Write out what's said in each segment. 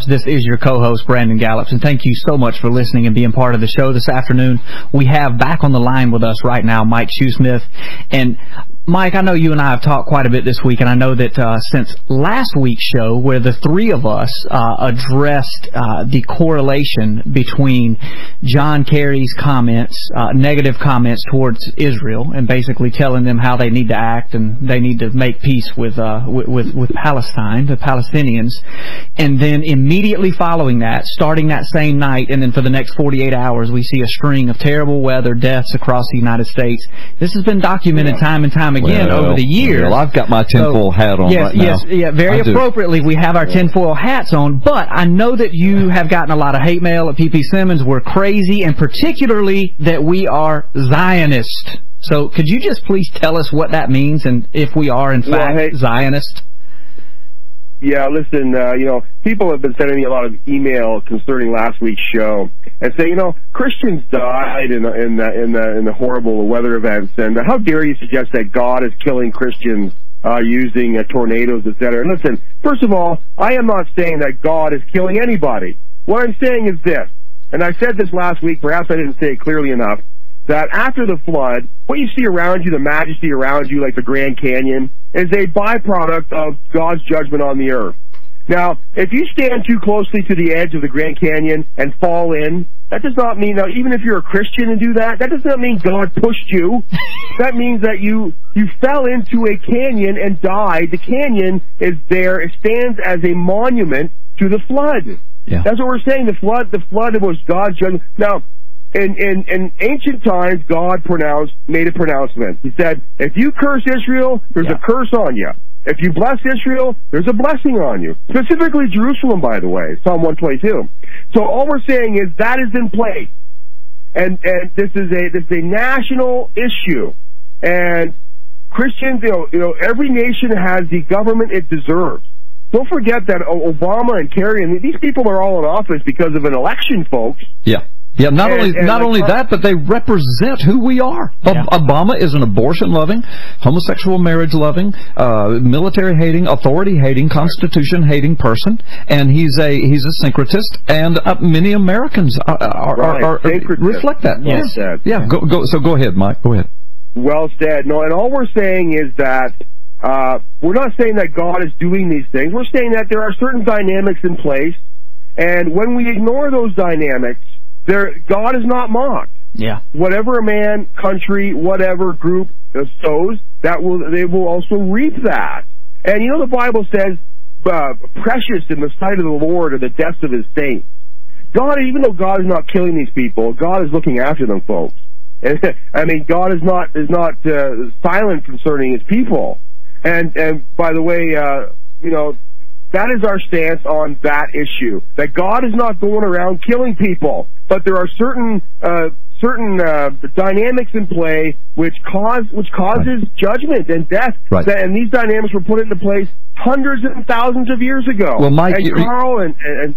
Gallups. This is your co-host, Brandon Gallups, and thank you so much for listening and being part of the show this afternoon. We have back on the line with us right now Mike Shoesmith. And Mike, I know you and I have talked quite a bit this week, and I know that since last week's show, where the three of us addressed the correlation between John Kerry's comments, negative comments towards Israel, and basically telling them how they need to act and they need to make peace with Palestine, the Palestinians, and then immediately following that, starting that same night, and then for the next 48 hours, we see a string of terrible weather, deaths across the United States. This has been documented time and time again over the years. Well, I've got my tinfoil hat on right now. Yes, very appropriately, we have our tinfoil hats on, but I know that you have gotten a lot of hate mail at ppsimmons. We're crazy, and particularly that we are Zionists. So could you just please tell us what that means, and if we are, in fact, Zionists? Yeah, listen, people have been sending me a lot of email concerning last week's show and say, Christians died in the horrible weather events, and how dare you suggest that God is killing Christians using tornadoes, etc. And listen, first of all, I am not saying that God is killing anybody. What I'm saying is this, and I said this last week, perhaps I didn't say it clearly enough, that after the flood, what you see around you, the majesty around you, like the Grand Canyon, is a byproduct of God's judgment on the earth. Now, if you stand too closely to the edge of the Grand Canyon and fall in, that does not mean, now, even if you're a Christian and do that, that does not mean God pushed you. That means that you fell into a canyon and died. The canyon is there. It stands as a monument to the flood. Yeah. That's what we're saying. The flood was God's judgment. Now, in ancient times, God made a pronouncement. He said, if you curse Israel, there's a curse on you. If you bless Israel, there's a blessing on you. Specifically Jerusalem, by the way, Psalm 122. So all we're saying is that is in place. And this is a national issue. And Christians, every nation has the government it deserves. Don't forget that Obama and Kerry and these people are all in office because of an election, folks. Yeah. Yeah, not only that, but they represent who we are. Yeah. Obama is an abortion-loving, homosexual marriage-loving, military-hating, authority-hating, Constitution-hating person, and he's a syncretist, and many Americans reflect that. Yes. Yeah. So go ahead, Mike. Go ahead. Well said. No, and all we're saying is that we're not saying that God is doing these things. We're saying that there are certain dynamics in place, and when we ignore those dynamics, God is not mocked. Yeah. Whatever a man, country, whatever group sows, they will also reap that. And the Bible says, precious in the sight of the Lord are the deaths of his saints. God, even though God is not killing these people, God is looking after them, folks. I mean, God is not silent concerning his people. And by the way, that is our stance on that issue. That God is not going around killing people, but there are certain dynamics in play which causes judgment and death. Right. And these dynamics were put into place hundreds and thousands of years ago. Well, Mike, Carl and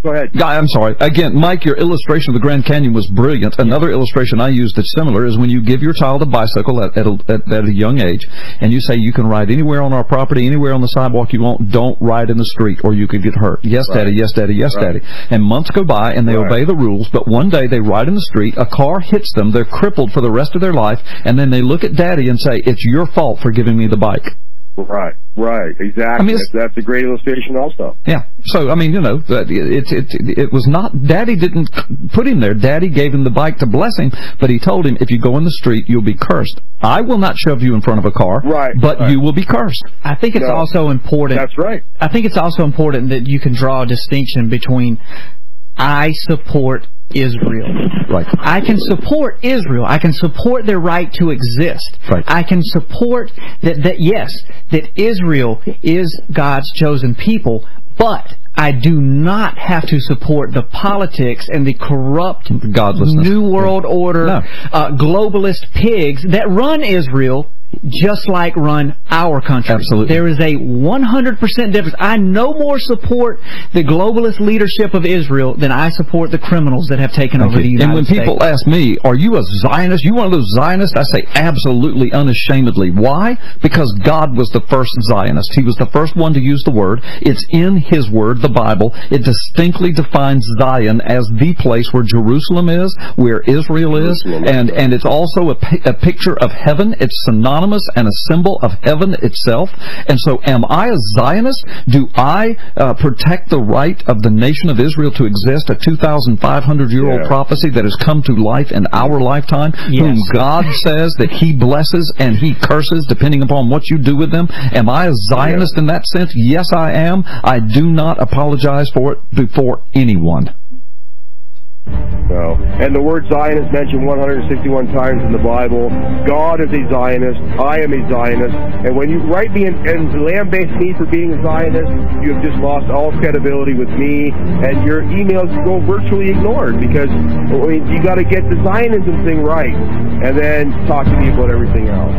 go ahead. I'm sorry. Again, Mike, your illustration of the Grand Canyon was brilliant. Another illustration I used that's similar is when you give your child a bicycle at a young age, and you say you can ride anywhere on our property, anywhere on the sidewalk you want, don't ride in the street or you could get hurt. Yes, Daddy, yes, Daddy, yes, Daddy. And months go by and they obey the rules, but one day they ride in the street, a car hits them, they're crippled for the rest of their life, and then they look at Daddy and say, it's your fault for giving me the bike. Right, exactly. I mean, that's a great illustration also. Yeah. So, I mean, it was not, Daddy didn't put him there. Daddy gave him the bike to bless him, but he told him, if you go in the street, you'll be cursed. I will not shove you in front of a car, but you will be cursed. I think it's also important. That's right. I think it's also important that you can draw a distinction between I support Israel. Right. I can support Israel. I can support their right to exist. Right. I can support that Israel is God's chosen people, but I do not have to support the politics and the corrupt godlessness, New World Order, globalist pigs that run Israel just like run our country. Absolutely. There is a 100% difference. I no more support the globalist leadership of Israel than I support the criminals that have taken over the United States. And when people ask me, are you a Zionist? You one of those Zionists? I say absolutely, unashamedly. Why? Because God was the first Zionist. He was the first one to use the word. It's in His word, the Bible. It distinctly defines Zion as the place where Jerusalem is, where Israel is, and it's also a picture of heaven. It's synonymous and a symbol of heaven itself. And so am I a Zionist? Do I protect the right of the nation of Israel to exist, a 2,500-year-old prophecy that has come to life in our lifetime, whom God says that He blesses and He curses depending upon what you do with them? Am I a Zionist in that sense? Yes, I am. I do not apologize for it before anyone. No. And the word Zion is mentioned 161 times in the Bible. God is a Zionist. I am a Zionist. And when you write me and lambaste me for being a Zionist, you have just lost all credibility with me, and your emails go virtually ignored, because you got to get the Zionism thing right and then talk to me about everything else.